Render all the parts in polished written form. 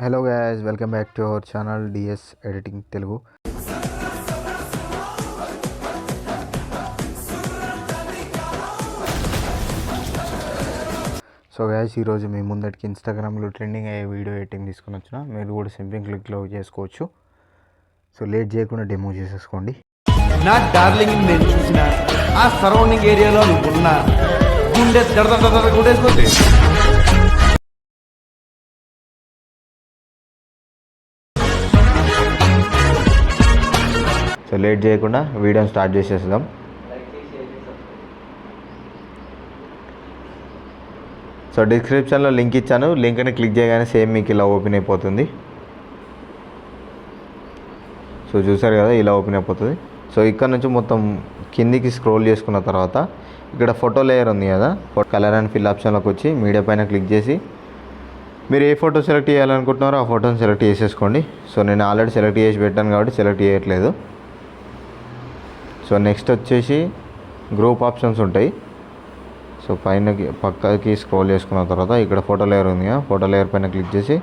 Hello guys, welcome back to our channel DS editing Telugu. So guys, ఈరోజు మీ ముందటికి ఇన్స్టాగ్రామ్లో trending అయ్యే వీడియో ఎడిటింగ్ తీసుకుని వచ్చిన. మీరు కూడా సింపుల్ క్లిక్లో చేసుకోవచ్చు. సో లేట్ చేయకుండా డెమో చేసేసుకోండి. నా డార్లింగ్ నేను చూసిన ఆ సరౌండింగ్ ఏరియాలో ఉన్న గుండె గుండేసుకోండి. సో లేట్ చేయకుండా వీడియోని స్టార్ట్ చేసేద్దాం. సో డిస్క్రిప్షన్లో లింక్ ఇచ్చాను. లింక్ని క్లిక్ చేయగానే సేమ్ మీకు ఇలా ఓపెన్ అయిపోతుంది. సో చూసారు కదా, ఇలా ఓపెన్ అయిపోతుంది. సో ఇక్కడ నుంచి మొత్తం కిందికి స్క్రోల్ చేసుకున్న తర్వాత ఇక్కడ ఫోటో లేయర్ ఉంది కదా, కలర్ అండ్ ఫిల్ ఆప్షన్లోకి వచ్చి మీడియా పైన క్లిక్ చేసి మీరు ఏ ఫోటో సెలెక్ట్ చేయాలనుకుంటున్నారో ఆ ఫోటోని సెలెక్ట్ చేసేసుకోండి. సో నేను ఆల్రెడీ సెలెక్ట్ చేసి పెట్టాను కాబట్టి సెలెక్ట్ చేయట్లేదు. సో నెక్స్ట్ వచ్చేసి గ్రూప్ ఆప్షన్స్ ఉంటాయి. సో పక్కకి స్క్రోల్ చేసుకున్న తర్వాత ఇక్కడ ఫోటో లేయర్ ఉంది కదా, ఫోటో లేయర్ పైన క్లిక్ చేసి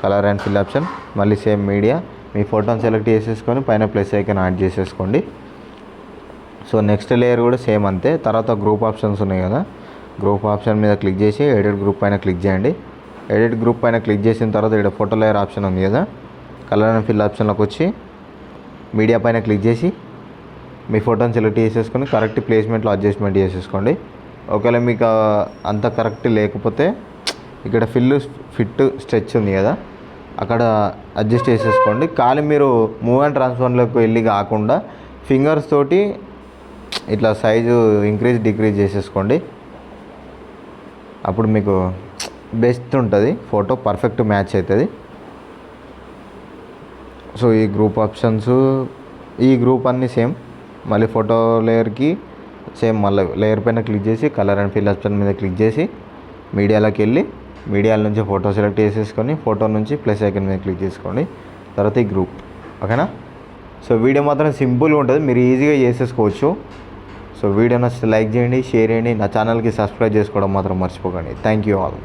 కలర్ అండ్ ఫిల్ ఆప్షన్, మళ్ళీ సేమ్ మీడియా, మీ ఫోటోని సెలెక్ట్ చేసేసుకొని పైన ప్లస్ ఐకాన్ యాడ్ చేసేసుకోండి. సో నెక్స్ట్ లేయర్ కూడా సేమ్ అంతే. తర్వాత గ్రూప్ ఆప్షన్స్ ఉన్నాయి కదా, గ్రూప్ ఆప్షన్ మీద క్లిక్ చేసి ఎడిట్ గ్రూప్ పైన క్లిక్ చేయండి. ఎడిట్ గ్రూప్ పైన క్లిక్ చేసిన తర్వాత ఇక్కడ ఫోటో లేయర్ ఆప్షన్ ఉంది కదా, కలర్ అండ్ ఫిల్ ఆప్షన్లోకి వచ్చి మీడియా పైన క్లిక్ చేసి మీ ఫోటోని సెలెక్ట్ చేసేసుకొని కరెక్ట్ ప్లేస్మెంట్లో అడ్జస్ట్మెంట్ చేసేసుకోండి. ఒకవేళ మీకు అంత కరెక్ట్ లేకపోతే ఇక్కడ ఫిట్ స్ట్రెచ్ ఉంది కదా, అక్కడ అడ్జస్ట్ చేసేసుకోండి. కానీ మీరు మూవ్ అండ్ ట్రాన్స్ఫర్లోకి వెళ్ళి కాకుండా ఫింగర్స్ తోటి ఇట్లా సైజు ఇంక్రీజ్ డిక్రీజ్ చేసేసుకోండి. అప్పుడు మీకు బెస్ట్ ఉంటుంది, ఫోటో పర్ఫెక్ట్ మ్యాచ్ అవుతుంది. సో ఈ గ్రూప్ ఆప్షన్స్, ఈ గ్రూప్ అన్నీ సేమ్. మళ్ళీ ఫోటో లేయర్కి సేమ్, మళ్ళీ లేయర్ పైన క్లిక్ చేసి కలర్ అండ్ ఫిల్ ఆప్షన్ మీద క్లిక్ చేసి మీడియాలోకి వెళ్ళి మీడియాల నుంచి ఫోటో సెలెక్ట్ చేసేసుకొని ఫోటో నుంచి ప్లస్ ఐకాన్ మీద క్లిక్ చేసుకోండి. తర్వాత ఈ గ్రూప్, ఓకేనా. సో వీడియో మాత్రం సింపుల్గా ఉంటుంది, మీరు ఈజీగా చేసేసుకోవచ్చు. సో వీడియో నచ్చితే లైక్ చేయండి, షేర్ చేయండి. నా ఛానల్కి సబ్స్క్రైబ్ చేసుకోవడం మాత్రం మర్చిపోకండి. Thank you all.